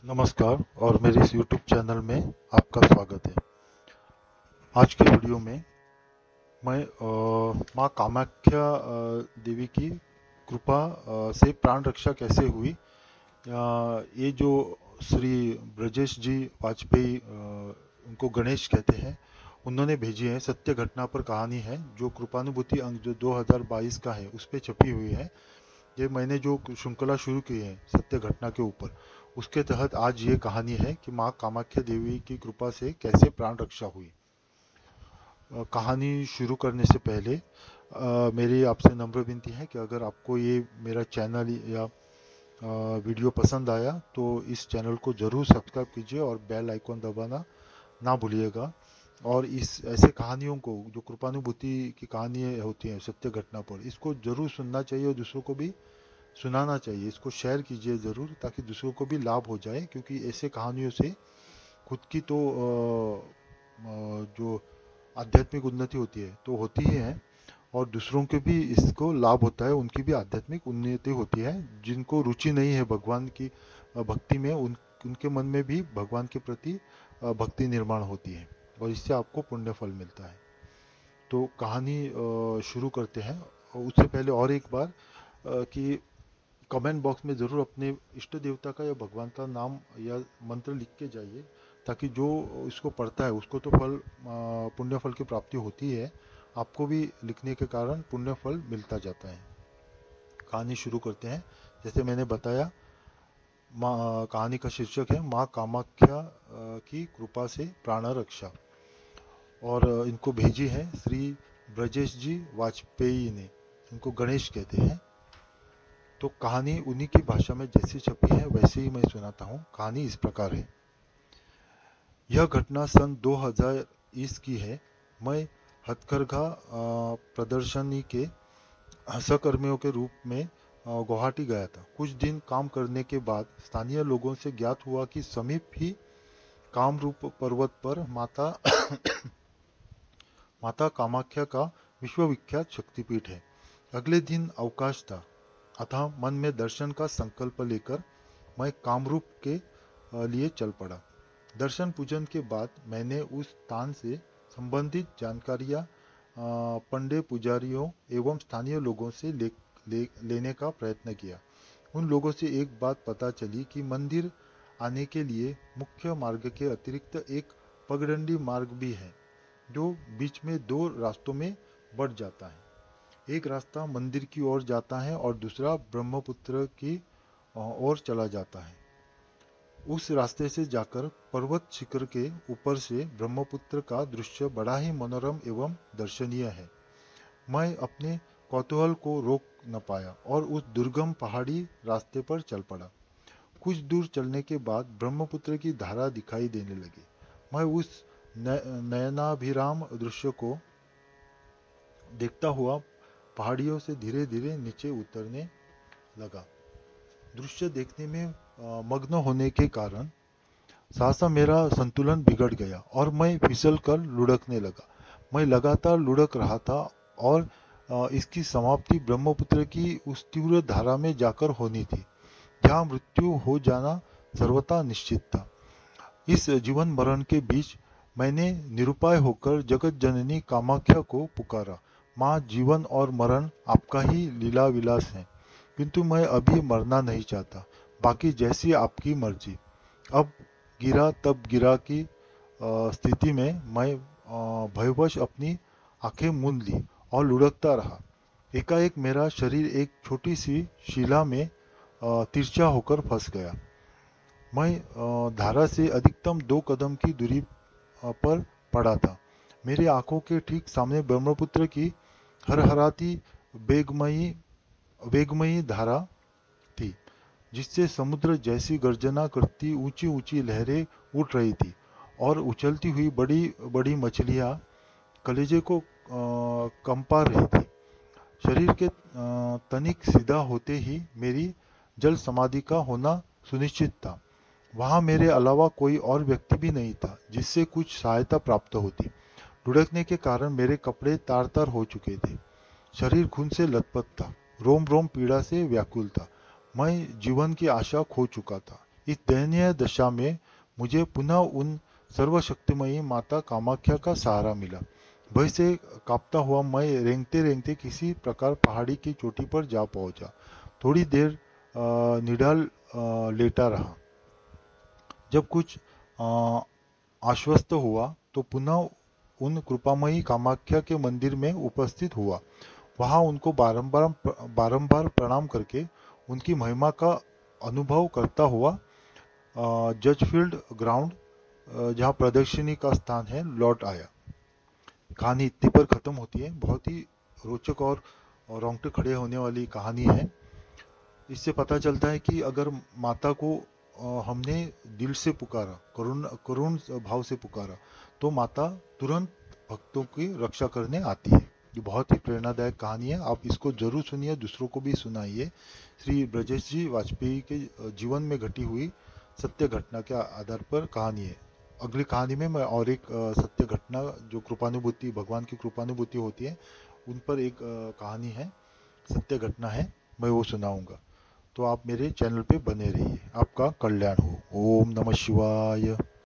नमस्कार और मेरे इस YouTube चैनल में आपका स्वागत है। आज के वीडियो में मैं माँ कामाख्या देवी की कृपा से प्राण रक्षा कैसे हुई, ये जो श्री ब्रजेश जी वाजपेयी, उनको गणेश कहते हैं, उन्होंने भेजी है। सत्य घटना पर कहानी है जो कृपानुभूति अंक जो 2022 का है उस पे छपी हुई है। ये मैंने जो श्रृंखला शुरू की है सत्य घटना के ऊपर, उसके तहत आज ये कहानी है कि माँ कामाख्या देवी की कृपा से कैसे प्राण रक्षा हुई। कहानी शुरू करने से पहले मेरी आपसे नम्र विनती है कि अगर आपको ये मेरा चैनल या वीडियो पसंद आया तो इस चैनल को ज़रूर सब्सक्राइब कीजिए और बेल आइकॉन दबाना ना भूलिएगा। और इस ऐसे कहानियों को, जो कृपानुभूति की कहानी होती है सत्य घटना पर, इसको ज़रूर सुनना चाहिए और दूसरों को भी सुनाना चाहिए। इसको शेयर कीजिए ज़रूर ताकि दूसरों को भी लाभ हो जाए, क्योंकि ऐसे कहानियों से खुद की तो जो आध्यात्मिक उन्नति होती है तो होती ही है, और दूसरों के भी इसको लाभ होता है, उनकी भी आध्यात्मिक उन्नति होती है। जिनको रुचि नहीं है भगवान की भक्ति में, उनके मन में भी भगवान के प्रति भक्ति निर्माण होती है और इससे आपको पुण्य फल मिलता है। तो कहानी शुरू करते हैं। उससे पहले और एक बार कि कमेंट बॉक्स में ज़रूर अपने इष्ट देवता का या भगवान का नाम या मंत्र लिख के जाइए, ताकि जो इसको पढ़ता है उसको तो फल, पुण्य फल की प्राप्ति होती है, आपको भी लिखने के कारण पुण्य फल मिलता जाता है। कहानी शुरू करते हैं। जैसे मैंने बताया, कहानी का शीर्षक है माँ कामाख्या की कृपा से प्राण रक्षा, और इनको भेजी है श्री ब्रजेश जी वाजपेयी ने। इनको गणेश कहते हैं। तो कहानी उन्हीं की भाषा में जैसी छपी है वैसे ही मैं सुनाता हूँ। कहानी इस प्रकार है। यह घटना सन 2020 की है। मैं हथकरघा प्रदर्शनी के सहकर्मियों के रूप में गुवाहाटी गया था। कुछ दिन काम करने के बाद स्थानीय लोगों से ज्ञात हुआ कि समीप ही कामरूप पर्वत पर माता कामाख्या का विश्वविख्यात शक्तिपीठ है। अगले दिन अवकाश था, अतः मन में दर्शन का संकल्प लेकर मैं कामरूप के लिए चल पड़ा। दर्शन पूजन के बाद मैंने उस स्थान से संबंधित जानकारियां पंडे पुजारियों एवं स्थानीय लोगों से लेने का प्रयत्न किया। उन लोगों से एक बात पता चली कि मंदिर आने के लिए मुख्य मार्ग के अतिरिक्त एक पगडंडी मार्ग भी है, जो बीच में दो रास्तों में बढ़ जाता है। एक रास्ता मंदिर की ओर जाता है और दूसरा ब्रह्मपुत्र की ओर चला जाता है। उस रास्ते से जाकर पर्वत शिखर के ऊपर से ब्रह्मपुत्र का दृश्य बड़ा ही मनोरम एवं दर्शनीय है। मैं अपने कौतूहल को रोक न पाया और उस दुर्गम पहाड़ी रास्ते पर चल पड़ा। कुछ दूर चलने के बाद ब्रह्मपुत्र की धारा दिखाई देने लगी। मैं उस नयनाभिराम दृश्य को देखता हुआ पहाड़ियों से धीरे धीरे नीचे उतरने लगा। दृश्य देखने में मग्न होने के कारण सहसा मेरा संतुलन बिगड़ गया और मैं फिसल कर लुढ़कने लगा। मैं लगातार लुढ़क रहा था और इसकी समाप्ति ब्रह्मपुत्र की उस तीव्र धारा में जाकर होनी थी, जहाँ मृत्यु हो जाना सर्वथा निश्चित था। इस जीवन मरण के बीच मैंने निरुपाय होकर जगत जननी कामाख्या को पुकारा। माँ, जीवन और मरण आपका ही लीला विलास है, किंतु मैं अभी मरना नहीं चाहता। बाकी जैसी आपकी मर्जी। अब गिरा तब गिरा की स्थिति में मैं भयवश अपनी आंखें मूंद ली और लुढ़कता रहा। एकाएक मेरा शरीर एक छोटी सी शिला में तिरछा होकर फंस गया। मैं धारा से अधिकतम 2 कदम की दूरी पर पड़ा था। मेरी आंखों के ठीक सामने ब्रह्मपुत्र की हरहराती वेगमयी वेगमयी धारा थी, जिससे समुद्र जैसी गर्जना करती ऊंची ऊंची लहरें उठ रही थी और उछलती हुई बड़ी बड़ी मछलियां कलेजे को कंपा रही थी। शरीर के तनिक सीधा होते ही मेरी जल समाधि का होना सुनिश्चित था। वहां मेरे अलावा कोई और व्यक्ति भी नहीं था जिससे कुछ सहायता प्राप्त होती। लुढ़कने के कारण मेरे कपड़े तार तार हो चुके थे। शरीर खून से लथपथ था, रोम रोम पीड़ा से व्याकुल था। मैं जीवन की आशा खो चुका था। इस दयनीय दशा में मुझे पुनः उन सर्वशक्तिमयी माता कामाख्या का सहारा मिला। भय से कांपता हुआ मैं रेंगते रेंगते किसी प्रकार पहाड़ी की चोटी पर जा पहुंचा। थोड़ी देर निढाल लेटा रहा। जब कुछ अ, आश्वस्त हुआ तो पुनः उन कृपामयी कामाख्या के मंदिर में उपस्थित हुआ। वहां उनको बारंबार बारंबार प्रणाम करके उनकी महिमा का अनुभव करता हुआ जजफील्ड ग्राउंड, जहाँ प्रदर्शनी का स्थान है, लौट आया। कहानी इतनी पर खत्म होती है। बहुत ही रोचक और रोंगटे खड़े होने वाली कहानी है। इससे पता चलता है कि अगर माता को हमने दिल से पुकारा, करुण करुण भाव से पुकारा, तो माता तुरंत भक्तों की रक्षा करने आती है। ये बहुत ही प्रेरणादायक कहानी है। आप इसको जरूर सुनिए, दूसरों को भी सुनाइए। श्री ब्रजेश जी वाजपेयी के जीवन में घटी हुई सत्य घटना के आधार पर कहानी है। अगली कहानी में मैं और एक सत्य घटना, जो कृपानुभूति, भगवान की कृपानुभूति होती है, उन पर एक कहानी है, सत्य घटना है, मैं वो सुनाऊंगा। तो आप मेरे चैनल पे बने रहिए। आपका कल्याण हो। ओम नमः शिवाय।